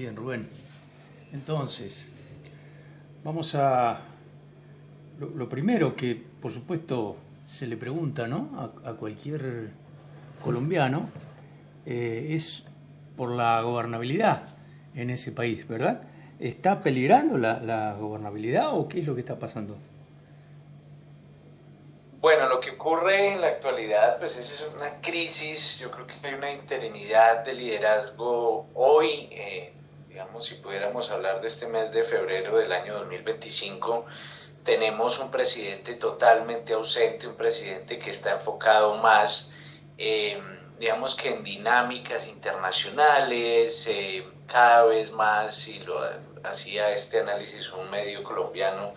Bien, Rubén. Entonces, vamos a... Lo primero que, por supuesto, se le pregunta, ¿no?, a cualquier colombiano, es por la gobernabilidad en ese país, ¿verdad? ¿Está peligrando la gobernabilidad o qué es lo que está pasando? Bueno, lo que ocurre en la actualidad, pues es una crisis, yo creo que hay una interinidad de liderazgo hoy, digamos, si pudiéramos hablar de este mes de febrero del año 2025, tenemos un presidente totalmente ausente, un presidente que está enfocado más, eh, digamos que en dinámicas internacionales, cada vez más, y lo hacía este análisis un medio colombiano,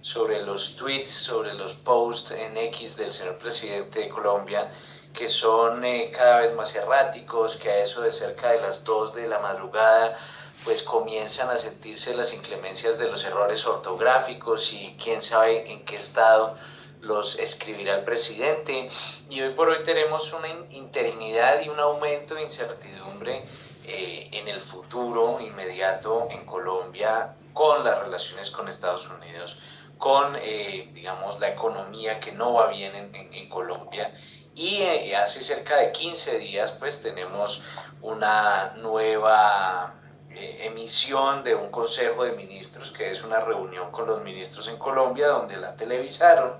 sobre los tweets, sobre los posts en X del señor presidente de Colombia, que son cada vez más erráticos, que a eso de cerca de las 2 de la madrugada pues comienzan a sentirse las inclemencias de los errores ortográficos y quién sabe en qué estado los escribirá el presidente. Y hoy por hoy tenemos una interinidad y un aumento de incertidumbre en el futuro inmediato en Colombia con las relaciones con Estados Unidos, con, digamos, la economía que no va bien en Colombia. Y hace cerca de 15 días, pues tenemos una nueva emisión de un Consejo de Ministros, que es una reunión con los ministros en Colombia, donde la televisaron,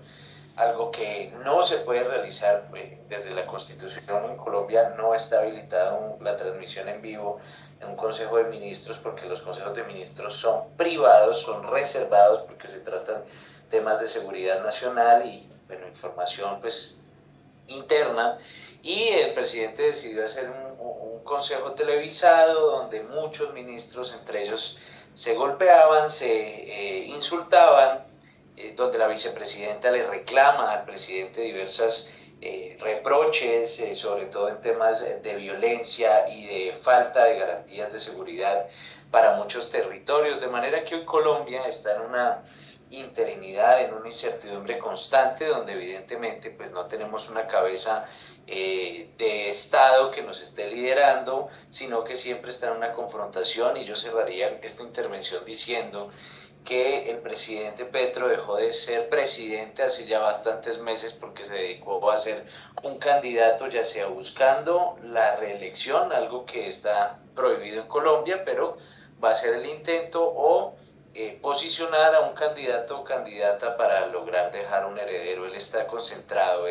algo que no se puede realizar desde la Constitución en Colombia, no está habilitada la transmisión en vivo en un Consejo de Ministros, porque los consejos de ministros son privados, son reservados, porque se tratan temas de seguridad nacional y, bueno, información pues interna, y el presidente decidió hacer un consejo televisado donde muchos ministros, entre ellos, se golpeaban, se insultaban, donde la vicepresidenta le reclama al presidente diversas reproches, sobre todo en temas de violencia y de falta de garantías de seguridad para muchos territorios, de manera que hoy Colombia está en una interinidad, en una incertidumbre constante, donde evidentemente pues no tenemos una cabeza de Estado que nos esté liderando, sino que siempre está en una confrontación. Y yo cerraría esta intervención diciendo que el presidente Petro dejó de ser presidente hace ya bastantes meses porque se dedicó a ser un candidato, ya sea buscando la reelección, algo que está prohibido en Colombia, pero va a ser el intento, o posicionar a un candidato o candidata para lograr dejar un heredero. Él está concentrado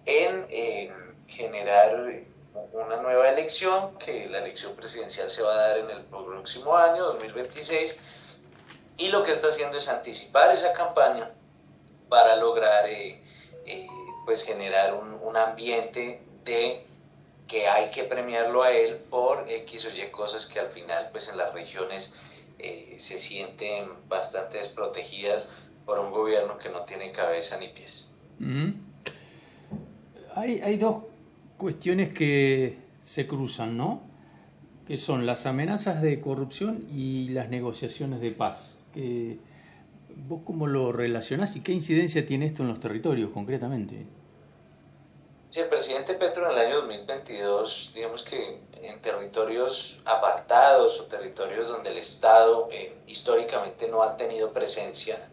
en generar una nueva elección, que la elección presidencial se va a dar en el próximo año, 2026, y lo que está haciendo es anticipar esa campaña para lograr eh, pues generar un ambiente de que hay que premiarlo a él por X o Y cosas que al final pues en las regiones se sienten bastante desprotegidas por un gobierno que no tiene cabeza ni pies. Mm. Hay dos cuestiones que se cruzan, ¿no? Que son las amenazas de corrupción y las negociaciones de paz. ¿Vos cómo lo relacionás y qué incidencia tiene esto en los territorios concretamente? Sí, el presidente Petro en el año 2022, digamos que en territorios apartados o territorios donde el Estado históricamente no ha tenido presencia,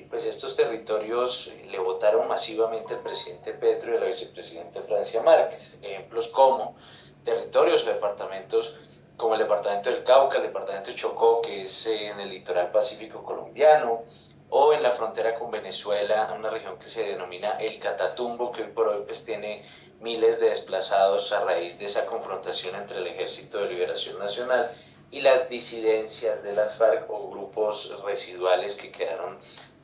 pues estos territorios le votaron masivamente al presidente Petro y a la vicepresidenta Francia Márquez. Ejemplos como territorios o departamentos como el departamento del Cauca, el departamento de Chocó, que es en el litoral pacífico colombiano, o en la frontera con Venezuela, una región que se denomina el Catatumbo, que hoy por hoy pues tiene miles de desplazados a raíz de esa confrontación entre el Ejército de Liberación Nacional y las disidencias de las FARC, o grupos residuales que quedaron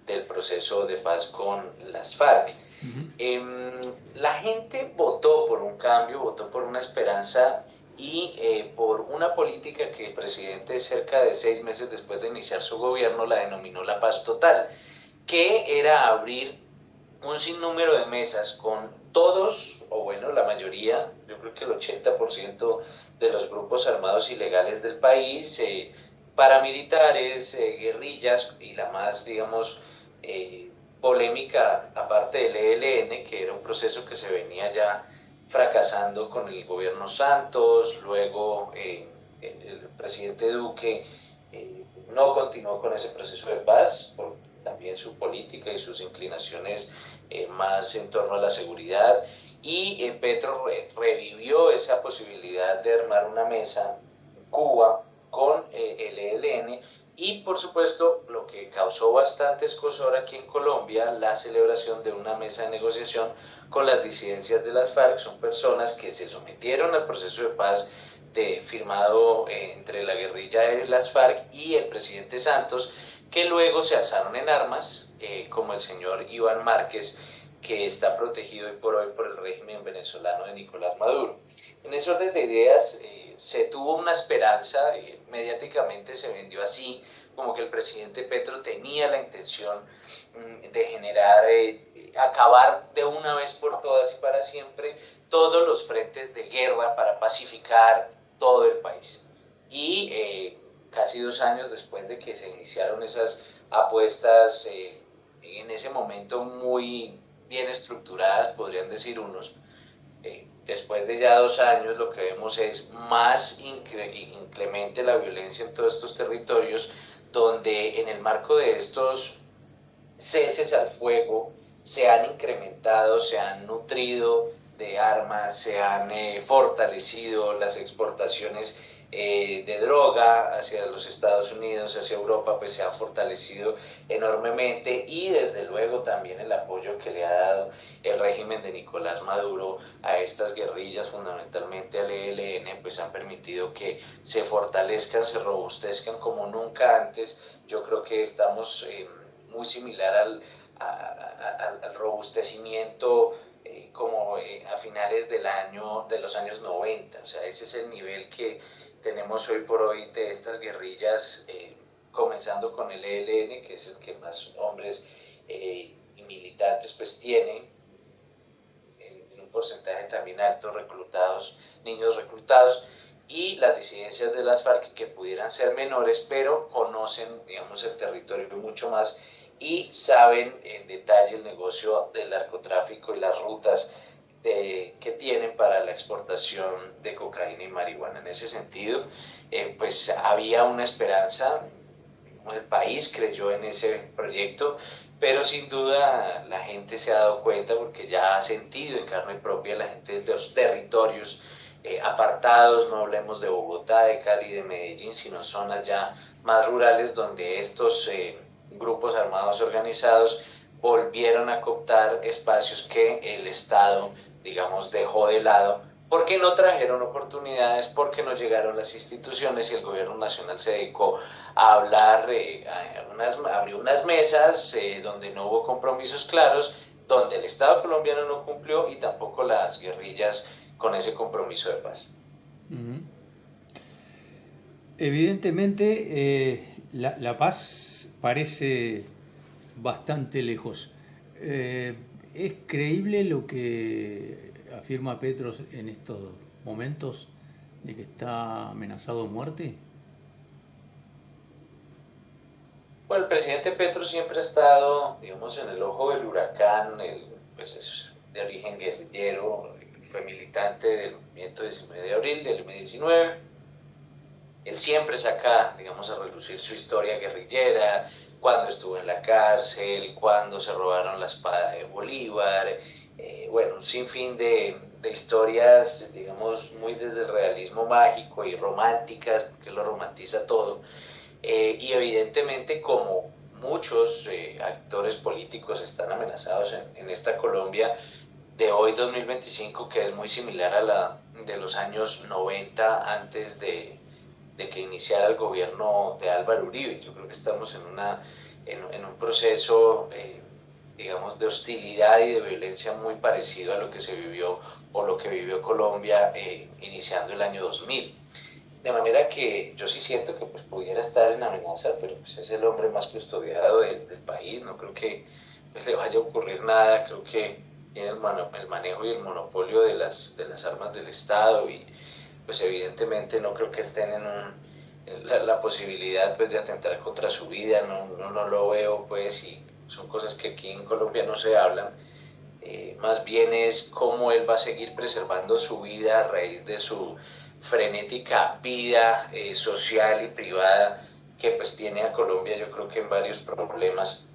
del proceso de paz con las FARC. Uh-huh. La gente votó por un cambio, votó por una esperanza y por una política que el presidente, cerca de 6 meses después de iniciar su gobierno, la denominó la paz total, que era abrir un sinnúmero de mesas con todos, o bueno, la mayoría, yo creo que el 80% de los grupos armados ilegales del país, paramilitares, guerrillas, y la más, digamos, polémica, aparte del ELN, que era un proceso que se venía ya fracasando con el gobierno Santos, luego el presidente Duque no continuó con ese proceso de paz, por también su política y sus inclinaciones más en torno a la seguridad, y Petro revivió esa posibilidad de armar una mesa en Cuba con el ELN, y por supuesto lo que causó bastante escozor aquí en Colombia, la celebración de una mesa de negociación con las disidencias de las FARC. Son personas que se sometieron al proceso de paz firmado entre la guerrilla de las FARC y el presidente Santos, que luego se alzaron en armas, como el señor Iván Márquez, que está protegido hoy por el régimen venezolano de Nicolás Maduro. En ese orden de ideas se tuvo una esperanza, mediáticamente se vendió así, como que el presidente Petro tenía la intención de generar, acabar de una vez por todas y para siempre todos los frentes de guerra para pacificar todo el país. Y casi 2 años después de que se iniciaron esas apuestas, en ese momento muy bien estructuradas, podrían decir unos, después de ya 2 años lo que vemos es más inclemente la violencia en todos estos territorios, donde en el marco de estos ceses al fuego se han incrementado, se han nutrido de armas, se han fortalecido las exportaciones de droga hacia los Estados Unidos, hacia Europa, pues se ha fortalecido enormemente, y desde luego también el apoyo que le ha dado el régimen de Nicolás Maduro a estas guerrillas, fundamentalmente al ELN, pues han permitido que se fortalezcan, se robustezcan como nunca antes. Yo creo que estamos muy similar al robustecimiento como a finales de los años 90, o sea, ese es el nivel que tenemos hoy por hoy de estas guerrillas, comenzando con el ELN, que es el que más hombres y militantes pues tiene, en un porcentaje también alto, niños reclutados, y las disidencias de las FARC, que pudieran ser menores, pero conocen, digamos, el territorio mucho más y saben en detalle el negocio del narcotráfico y las rutas que tienen para la exportación de cocaína y marihuana. En ese sentido, pues había una esperanza, el país creyó en ese proyecto, pero sin duda la gente se ha dado cuenta, porque ya ha sentido en carne propia la gente de los territorios apartados, no hablemos de Bogotá, de Cali, de Medellín, sino zonas ya más rurales, donde estos grupos armados organizados volvieron a cooptar espacios que el Estado, digamos, dejó de lado, porque no trajeron oportunidades, porque no llegaron las instituciones, y el gobierno nacional se dedicó a hablar, abrió unas mesas donde no hubo compromisos claros, donde el Estado colombiano no cumplió y tampoco las guerrillas con ese compromiso de paz. Uh-huh. Evidentemente, la paz parece bastante lejos. ¿Es creíble lo que afirma Petro en estos momentos de que está amenazado de muerte? Bueno, el presidente Petro siempre ha estado, digamos, en el ojo del huracán. Pues es de origen guerrillero, fue militante del movimiento 19 de abril del M-19. Él siempre saca, digamos, a relucir su historia guerrillera, cuando estuvo en la cárcel, cuando se robaron la espada de Bolívar, bueno, un sinfín de historias, digamos, muy desde el realismo mágico y románticas, porque lo romantiza todo, y evidentemente, como muchos actores políticos están amenazados en esta Colombia de hoy 2025, que es muy similar a la de los años 90, antes de que iniciara el gobierno de Álvaro Uribe. Yo creo que estamos en un proceso, digamos, de hostilidad y de violencia muy parecido a lo que se vivió o lo que vivió Colombia iniciando el año 2000. De manera que yo sí siento que pues pudiera estar en amenaza, pero pues es el hombre más custodiado del país, no creo que pues le vaya a ocurrir nada. Creo que tiene el manejo y el monopolio de las armas del Estado, y pues evidentemente no creo que estén en la posibilidad pues de atentar contra su vida. No lo veo, pues, y son cosas que aquí en Colombia no se hablan. Más bien es cómo él va a seguir preservando su vida a raíz de su frenética vida social y privada que pues tiene a Colombia, yo creo que en varios problemas.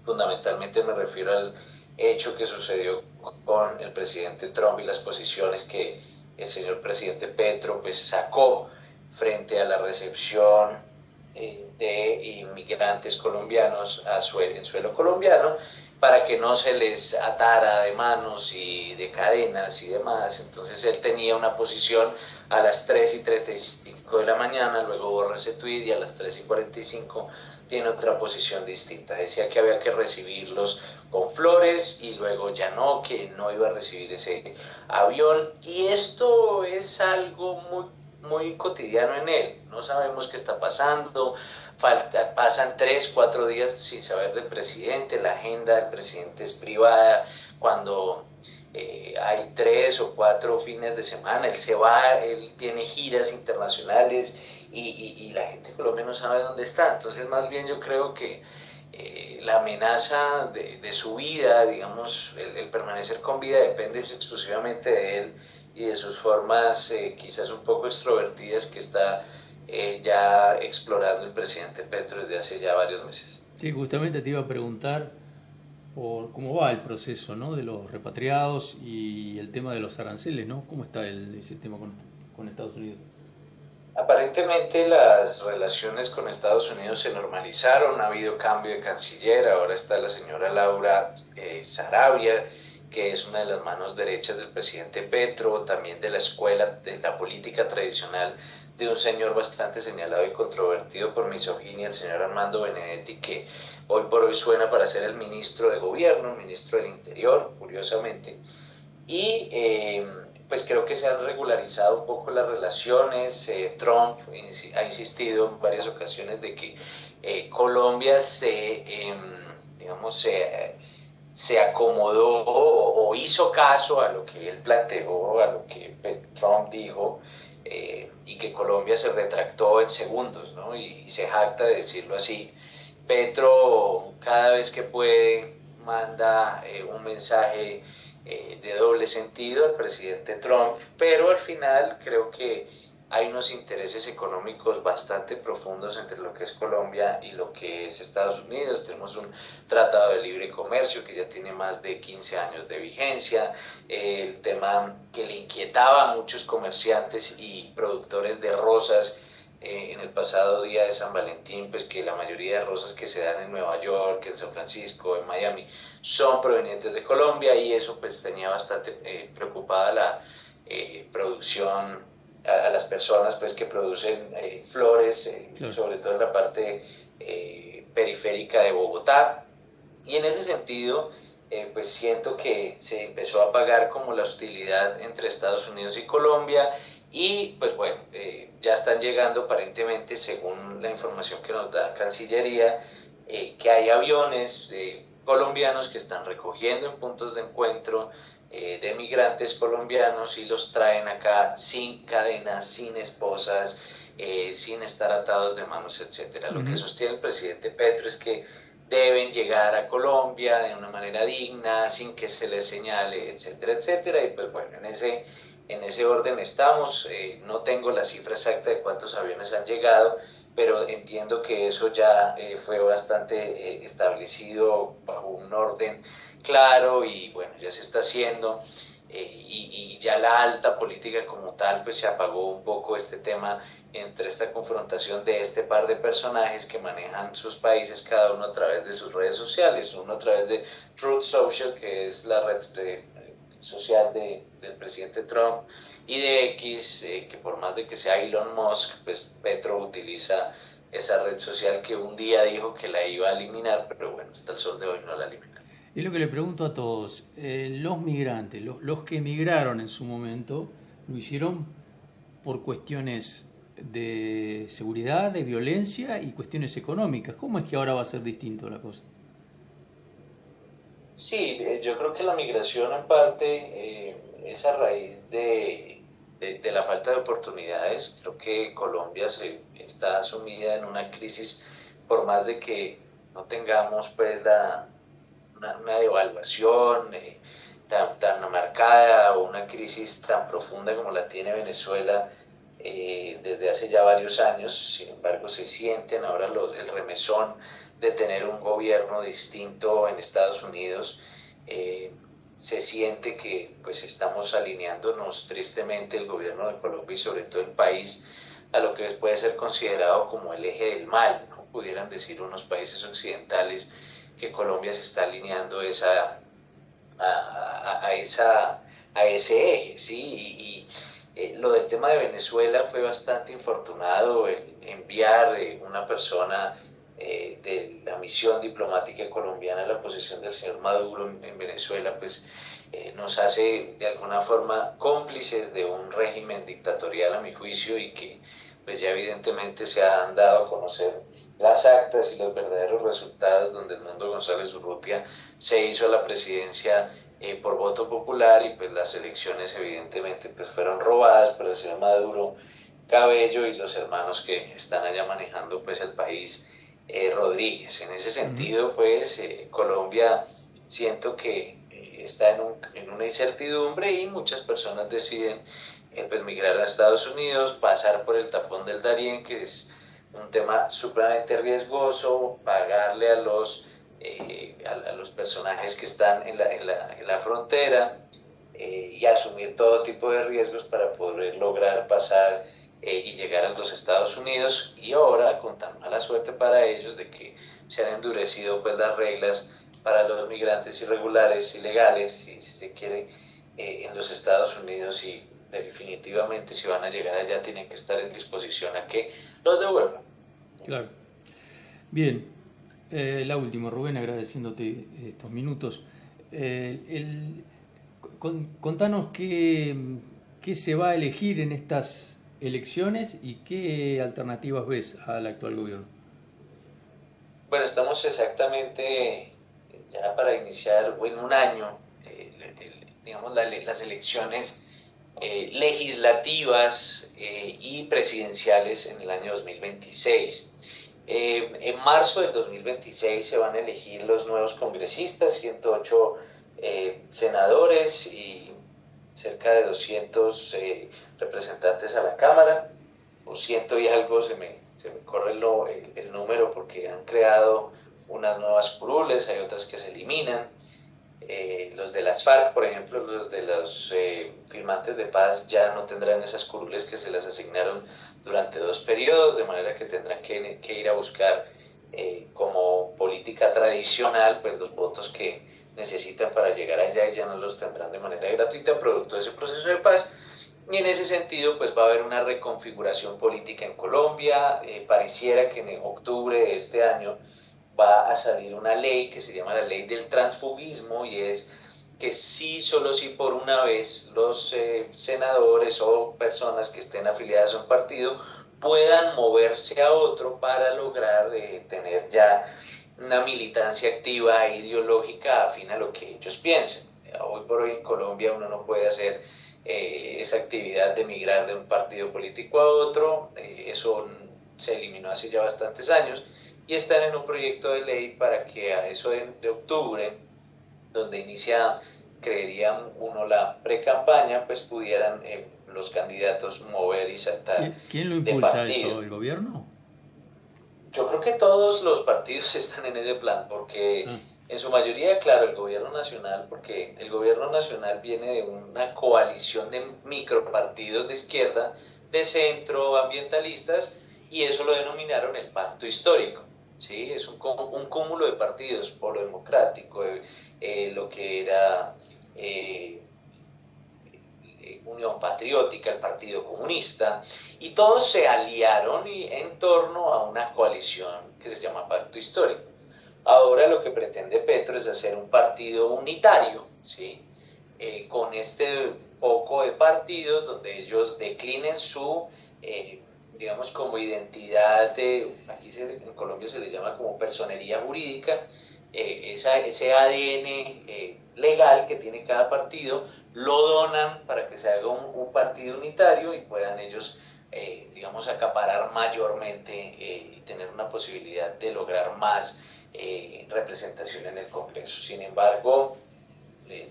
Fundamentalmente me refiero al hecho que sucedió con el presidente Trump y las posiciones que el señor presidente Petro pues sacó frente a la recepción de inmigrantes colombianos en suelo colombiano, para que no se les atara de manos y de cadenas y demás. Entonces él tenía una posición a las 3:35 de la mañana, luego borra ese tweet y a las 3:45 tiene otra posición distinta. Decía que había que recibirlos con flores y luego ya no, que no iba a recibir ese avión. Y esto es algo muy cotidiano en él. No sabemos qué está pasando. Pasan 3, 4 días sin saber del presidente. La agenda del presidente es privada. Cuando hay 3 o 4 fines de semana, él se va, él tiene giras internacionales y la gente de Colombia no sabe dónde está. Entonces, más bien yo creo que la amenaza de su vida, digamos, el permanecer con vida depende exclusivamente de él y de sus formas quizás un poco extrovertidas que está ya explorando el presidente Petro desde hace ya varios meses. Sí, justamente te iba a preguntar por cómo va el proceso, ¿no?, de los repatriados y el tema de los aranceles, ¿no? ¿Cómo está ese tema con Estados Unidos? Aparentemente las relaciones con Estados Unidos se normalizaron, ha habido cambio de canciller, ahora está la señora Laura Sarabia, que es una de las manos derechas del presidente Petro, también de la escuela de la política tradicional de un señor bastante señalado y controvertido por misoginia, el señor Armando Benedetti, que hoy por hoy suena para ser el ministro de gobierno, el ministro del Interior, curiosamente. Y pues creo que se han regularizado un poco las relaciones. Trump ha insistido en varias ocasiones de que Colombia se acomodó o hizo caso a lo que él planteó, a lo que Trump dijo, y que Colombia se retractó en segundos, ¿no? Y se jacta de decirlo así. Petro cada vez que puede manda un mensaje de doble sentido al presidente Trump, pero al final creo que hay unos intereses económicos bastante profundos entre lo que es Colombia y lo que es Estados Unidos. Tenemos un tratado de libre comercio que ya tiene más de 15 años de vigencia, el tema que le inquietaba a muchos comerciantes y productores de rosas en el pasado día de San Valentín, pues que la mayoría de rosas que se dan en Nueva York, en San Francisco, en Miami, son provenientes de Colombia, y eso pues tenía bastante preocupada la producción, a las personas pues que producen flores, claro, sobre todo en la parte periférica de Bogotá. Y en ese sentido pues siento que se empezó a apagar como la hostilidad entre Estados Unidos y Colombia. Y pues bueno, ya están llegando aparentemente, según la información que nos da Cancillería, que hay aviones colombianos que están recogiendo en puntos de encuentro de migrantes colombianos y los traen acá sin cadenas, sin esposas, sin estar atados de manos, etcétera. Lo que sostiene el presidente Petro es que deben llegar a Colombia de una manera digna, sin que se les señale, etcétera, etcétera. Y pues bueno, en ese orden estamos. No tengo la cifra exacta de cuántos aviones han llegado, pero entiendo que eso ya fue bastante establecido bajo un orden claro, y bueno, ya se está haciendo, y ya la alta política como tal pues se apagó un poco este tema entre esta confrontación de este par de personajes que manejan sus países, cada uno a través de sus redes sociales, uno a través de Truth Social, que es la red social del presidente Trump, y de X, que por más de que sea Elon Musk, pues Petro utiliza esa red social que un día dijo que la iba a eliminar, pero bueno, hasta el sol de hoy no la elimina. Es lo que le pregunto a todos. Los migrantes, los que emigraron en su momento, lo hicieron por cuestiones de seguridad, de violencia y cuestiones económicas. ¿Cómo es que ahora va a ser distinto la cosa? Sí, yo creo que la migración en parte es a raíz de la falta de oportunidades. Creo que Colombia está sumida en una crisis, por más de que no tengamos pues una devaluación tan marcada, o una crisis tan profunda como la tiene Venezuela. desde hace ya varios años. Sin embargo, se sienten ahora el remesón de tener un gobierno distinto en Estados Unidos. Se siente que pues estamos alineándonos tristemente el gobierno de Colombia y sobre todo el país a lo que puede ser considerado como el eje del mal, ¿no? Pudieran decir unos países occidentales que Colombia se está alineando a ese eje, ¿sí? Lo del tema de Venezuela fue bastante infortunado, el enviar una persona de la misión diplomática colombiana a la posición del señor Maduro en Venezuela, pues nos hace de alguna forma cómplices de un régimen dictatorial a mi juicio, y que pues ya evidentemente se han dado a conocer las actas y los verdaderos resultados, donde Edmundo González Urrutia se hizo a la presidencia por voto popular, y pues las elecciones evidentemente pues fueron robadas por el señor Maduro Cabello y los hermanos que están allá manejando pues el país, Rodríguez. En ese sentido pues Colombia siento que está en una incertidumbre, y muchas personas deciden pues migrar a Estados Unidos, pasar por el tapón del Darién, que es un tema supremamente riesgoso, pagarle a los personajes que están en la frontera, y asumir todo tipo de riesgos para poder lograr pasar y llegar a los Estados Unidos. Y ahora, con tan mala suerte para ellos de que se han endurecido pues las reglas para los migrantes irregulares, ilegales, si se quiere, en los Estados Unidos, y definitivamente si van a llegar allá tienen que estar en disposición a que los devuelvan. Claro. Bien, la última, Rubén, agradeciéndote estos minutos. Contanos qué se va a elegir en estas elecciones y qué alternativas ves al actual gobierno. Bueno, estamos exactamente ya para iniciar en un año, digamos, las elecciones legislativas y presidenciales en el año 2026. En marzo del 2026 se van a elegir los nuevos congresistas, 108 senadores y cerca de 200 representantes a la Cámara, o ciento y algo, se me corre el número, porque han creado unas nuevas curules, hay otras que se eliminan. Los de las FARC, por ejemplo, los de los firmantes de paz, ya no tendrán esas curules que se las asignaron durante 2 periodos, de manera que tendrán que ir a buscar como política tradicional pues los votos que necesitan para llegar allá, y ya no los tendrán de manera gratuita producto de ese proceso de paz. Y en ese sentido pues va a haber una reconfiguración política en Colombia. Pareciera que en octubre de este año va a salir una ley que se llama la ley del transfugismo, y es que sí, solo si por una vez los senadores o personas que estén afiliadas a un partido puedan moverse a otro para lograr tener ya una militancia activa e ideológica afín a lo que ellos piensen. Hoy por hoy en Colombia uno no puede hacer esa actividad de migrar de un partido político a otro, eso se eliminó hace ya bastantes años, y están en un proyecto de ley para que a eso de octubre, donde inicia, creería uno, la pre-campaña, pues pudieran los candidatos mover y saltar. ¿Quién lo impulsa eso? ¿El gobierno? Yo creo que todos los partidos están en ese plan, porque en su mayoría, claro, el gobierno nacional, porque el gobierno nacional viene de una coalición de micropartidos de izquierda, de centro, ambientalistas, y eso lo denominaron el pacto histórico. ¿Sí? Es un cúmulo de partidos, Polo Democrático, lo que era Unión Patriótica, el Partido Comunista, y todos se aliaron en torno a una coalición que se llama Pacto Histórico. Ahora lo que pretende Petro es hacer un partido unitario, ¿sí? Con este poco de partidos donde ellos declinen su digamos, como identidad, aquí en Colombia se le llama como personería jurídica, ese ADN legal que tiene cada partido, lo donan para que se haga un partido unitario y puedan ellos, digamos, acaparar mayormente y tener una posibilidad de lograr más representación en el Congreso. Sin embargo,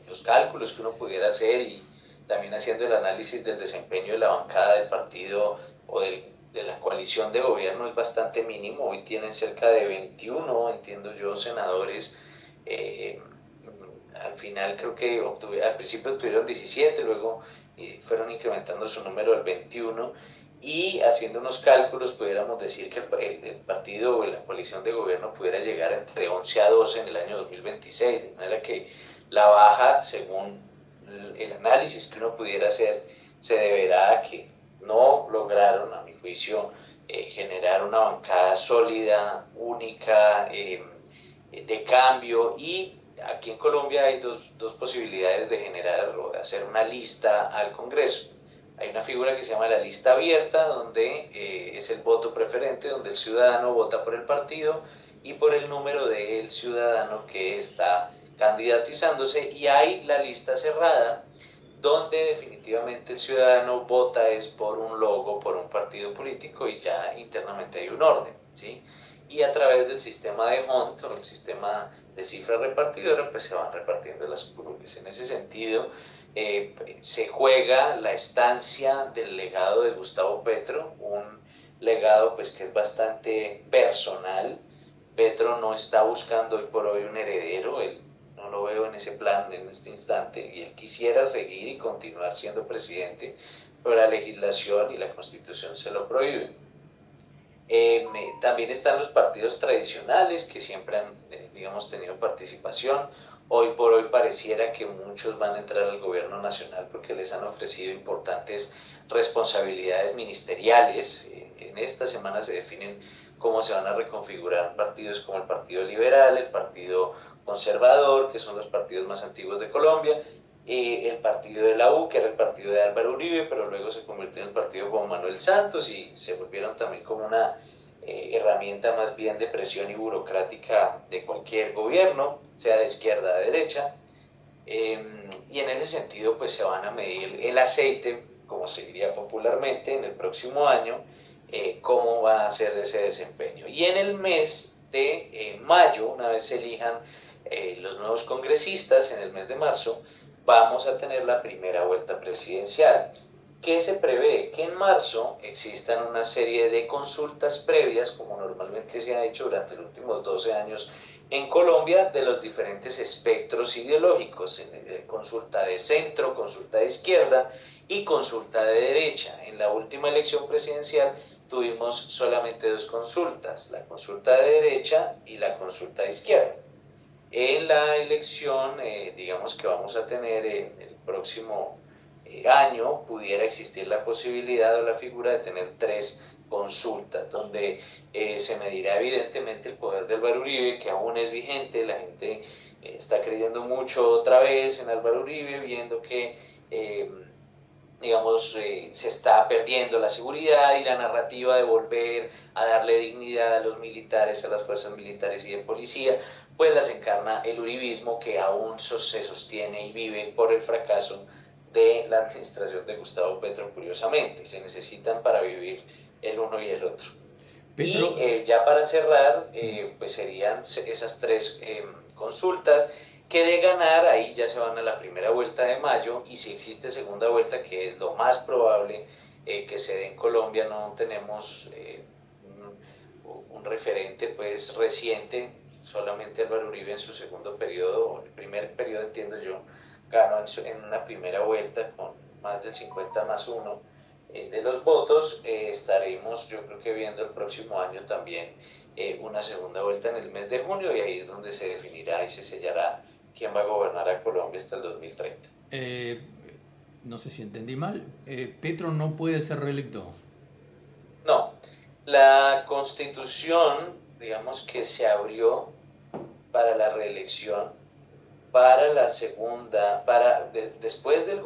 los cálculos que uno pudiera hacer, y también haciendo el análisis del desempeño de la bancada del partido o de la coalición de gobierno es bastante mínimo. Hoy tienen cerca de 21, entiendo yo, senadores. Al final creo que al principio tuvieron 17, luego fueron incrementando su número al 21, y haciendo unos cálculos pudiéramos decir que el partido o la coalición de gobierno pudiera llegar entre 11 a 12 en el año 2026, de manera que la baja, según el análisis que uno pudiera hacer, se deberá a que no lograron, a mi juicio, generar una bancada sólida, única, de cambio. Y aquí en Colombia hay dos posibilidades de generar o de hacer una lista al Congreso. Hay una figura que se llama la lista abierta, donde es el voto preferente, donde el ciudadano vota por el partido y por el número del ciudadano que está candidatizándose. Y hay la lista cerrada, donde definitivamente el ciudadano vota es por un logo, por un partido político, y ya internamente hay un orden, ¿sí? Y a través del sistema de font, o el sistema de cifra repartidora, pues se van repartiendo las curules. En ese sentido, se juega la estancia del legado de Gustavo Petro, un legado pues que es bastante personal. Petro no está buscando hoy por hoy un heredero, él no lo veo en ese plan en este instante, y él quisiera seguir y continuar siendo presidente, pero la legislación y la Constitución se lo prohíben. También están los partidos tradicionales que siempre han, digamos, tenido participación. Hoy por hoy pareciera que muchos van a entrar al gobierno nacional porque les han ofrecido importantes responsabilidades ministeriales. En esta semana se definen cómo se van a reconfigurar partidos como el Partido Liberal, el Partido Conservador, que son los partidos más antiguos de Colombia, el partido de la U, que era el partido de Álvaro Uribe, pero luego se convirtió en el partido de Juan Manuel Santos, y se volvieron también como una herramienta más bien de presión y burocrática de cualquier gobierno, sea de izquierda o de derecha. Y en ese sentido pues se van a medir el aceite, como se diría popularmente, en el próximo año, cómo va a ser ese desempeño. Y en el mes de mayo, una vez se elijan los nuevos congresistas, en el mes de marzo, vamos a tener la primera vuelta presidencial. ¿Qué se prevé? Que en marzo existan una serie de consultas previas, como normalmente se ha hecho durante los últimos 12 años en Colombia, de los diferentes espectros ideológicos: consulta de centro, consulta de izquierda y consulta de derecha. En la última elección presidencial tuvimos solamente dos consultas, la consulta de derecha y la consulta de izquierda. En la elección, digamos que vamos a tener en el próximo año, pudiera existir la posibilidad o la figura de tener tres consultas, donde se medirá evidentemente el poder de Álvaro Uribe, que aún es vigente. La gente está creyendo mucho otra vez en Álvaro Uribe, viendo que digamos, se está perdiendo la seguridad, y la narrativa de volver a darle dignidad a los militares, a las fuerzas militares y de policía, pues las encarna el uribismo, que aún se sostiene y vive por el fracaso de la administración de Gustavo Petro, curiosamente. Se necesitan para vivir el uno y el otro. Petro... Y ya para cerrar, pues serían esas tres consultas, que de ganar, ahí ya se van a la primera vuelta de mayo, y si existe segunda vuelta, que es lo más probable que se dé en Colombia, no tenemos un referente pues reciente, solamente Álvaro Uribe en su segundo periodo, o el primer periodo entiendo yo, ganó en una primera vuelta con más del 50+1 de los votos. Estaremos, yo creo que viendo el próximo año también una segunda vuelta en el mes de junio, y ahí es donde se definirá y se sellará quién va a gobernar a Colombia hasta el 2030. No sé si entendí mal. ¿Petro no puede ser reelecto? No. La Constitución, digamos que se abrió para la reelección, para la segunda, después del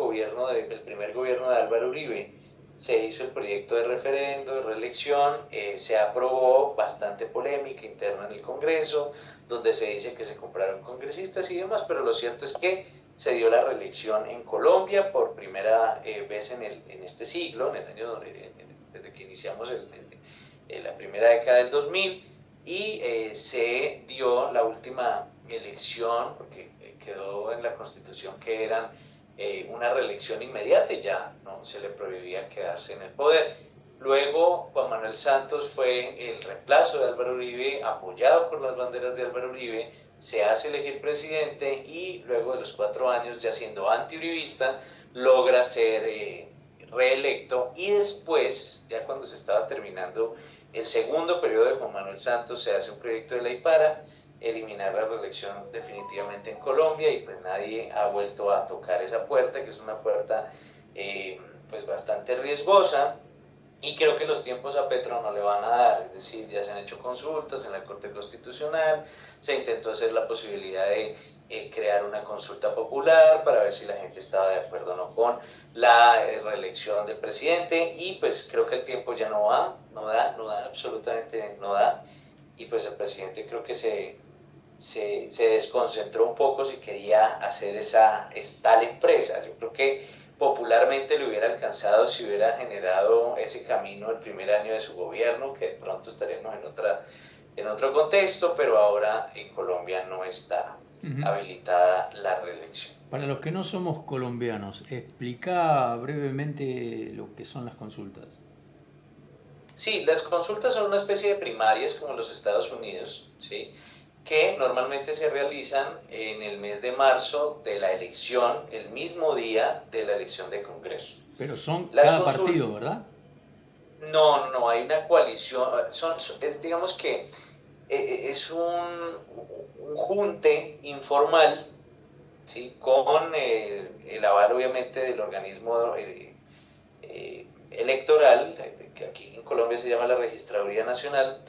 primer gobierno de Álvaro Uribe, se hizo el proyecto de referendo de reelección, se aprobó, bastante polémica interna en el Congreso, donde se dice que se compraron congresistas y demás, pero lo cierto es que se dio la reelección en Colombia por primera vez en este siglo, en el año desde que iniciamos la primera década del 2000, y se dio la última elección, porque quedó en la Constitución que eran una reelección inmediata y ya no se le prohibía quedarse en el poder. Luego Juan Manuel Santos fue el reemplazo de Álvaro Uribe, apoyado por las banderas de Álvaro Uribe, se hace elegir presidente y luego de los 4 años, ya siendo antiuribista, logra ser reelecto y después, ya cuando se estaba terminando el segundo periodo de Juan Manuel Santos, se hace un proyecto de ley para eliminar la reelección definitivamente en Colombia y pues nadie ha vuelto a tocar esa puerta, que es una puerta pues bastante riesgosa. Y creo que los tiempos a Petro no le van a dar, es decir, ya se han hecho consultas en la Corte Constitucional, se intentó hacer la posibilidad de crear una consulta popular para ver si la gente estaba de acuerdo o no con la reelección del presidente y pues creo que el tiempo ya no da, absolutamente no da y pues el presidente creo que se desconcentró un poco si quería hacer tal empresa. Yo creo que popularmente le hubiera alcanzado si hubiera generado ese camino el primer año de su gobierno, que de pronto estaríamos en otro contexto, pero ahora en Colombia no está habilitada la reelección. Para los que no somos colombianos, explica brevemente lo que son las consultas. Sí, las consultas son una especie de primarias como en los Estados Unidos, ¿sí?, que normalmente se realizan en el mes de marzo de la elección, el mismo día de la elección de Congreso. Pero son cada partido, ¿verdad? No, hay una coalición, digamos que es un junte informal, ¿sí?, con el aval obviamente del organismo electoral, que aquí en Colombia se llama la Registraduría Nacional.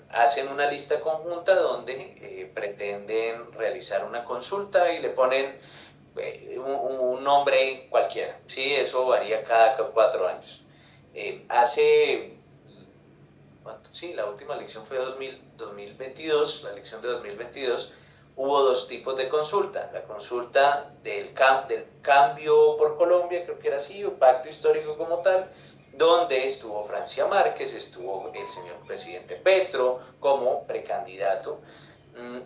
Hacen una lista conjunta donde pretenden realizar una consulta y le ponen un nombre cualquiera, ¿sí? Eso varía cada 4 años. La última elección fue 2022, la elección de 2022, hubo 2 tipos de consulta. La consulta del cambio por Colombia, creo que era así, o pacto histórico como tal, donde estuvo Francia Márquez, estuvo el señor presidente Petro como precandidato,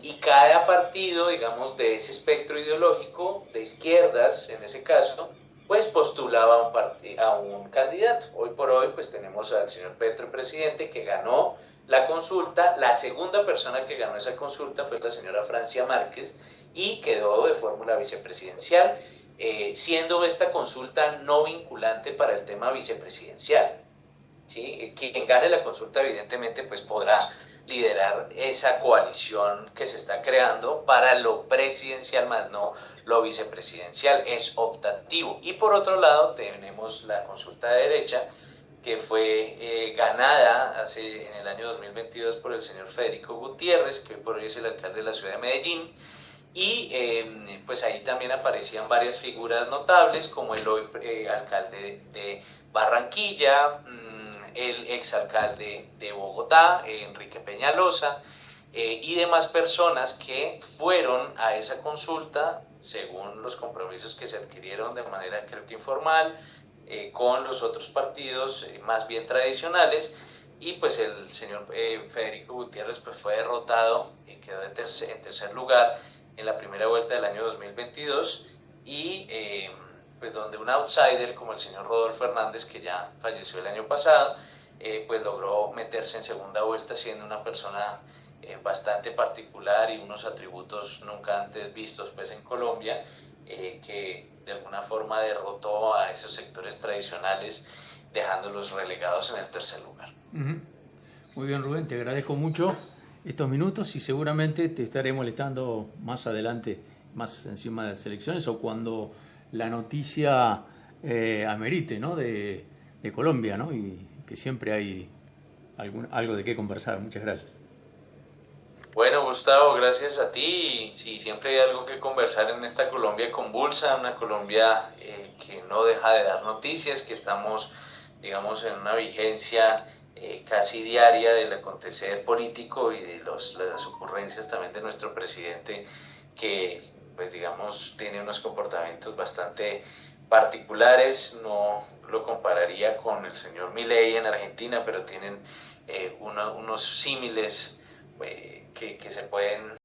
y cada partido, digamos, de ese espectro ideológico, de izquierdas en ese caso, pues postulaba a un candidato. Hoy por hoy pues tenemos al señor Petro presidente que ganó la consulta. La segunda persona que ganó esa consulta fue la señora Francia Márquez y quedó de fórmula vicepresidencial, siendo esta consulta no vinculante para el tema vicepresidencial, ¿sí? Quien gane la consulta evidentemente pues podrá liderar esa coalición que se está creando para lo presidencial, más no lo vicepresidencial, es optativo. Y por otro lado tenemos la consulta de derecha, que fue ganada en el año 2022 por el señor Federico Gutiérrez, que por hoy es el alcalde de la ciudad de Medellín, y pues ahí también aparecían varias figuras notables, como el hoy alcalde de Barranquilla, el exalcalde de Bogotá, Enrique Peñalosa, y demás personas que fueron a esa consulta según los compromisos que se adquirieron de manera creo que informal, con los otros partidos más bien tradicionales, y pues el señor Federico Gutiérrez pues fue derrotado y quedó en tercer lugar en la primera vuelta del año 2022, y pues donde un outsider como el señor Rodolfo Hernández, que ya falleció el año pasado, pues logró meterse en segunda vuelta siendo una persona bastante particular y unos atributos nunca antes vistos pues en Colombia, que de alguna forma derrotó a esos sectores tradicionales dejándolos relegados en el tercer lugar. Muy bien, Rubén, te agradezco mucho estos minutos y seguramente te estaré molestando más adelante, más encima de las elecciones o cuando la noticia amerite, ¿no?, de Colombia, ¿no?, y que siempre hay algo de qué conversar. Muchas gracias. Bueno, Gustavo, gracias a ti. Sí, siempre hay algo que conversar en esta Colombia convulsa, una Colombia que no deja de dar noticias, que estamos, digamos, en una vigencia casi diaria del acontecer político y de las ocurrencias también de nuestro presidente, que, pues, digamos, tiene unos comportamientos bastante particulares. No lo compararía con el señor Milei en Argentina, pero tienen unos símiles que se pueden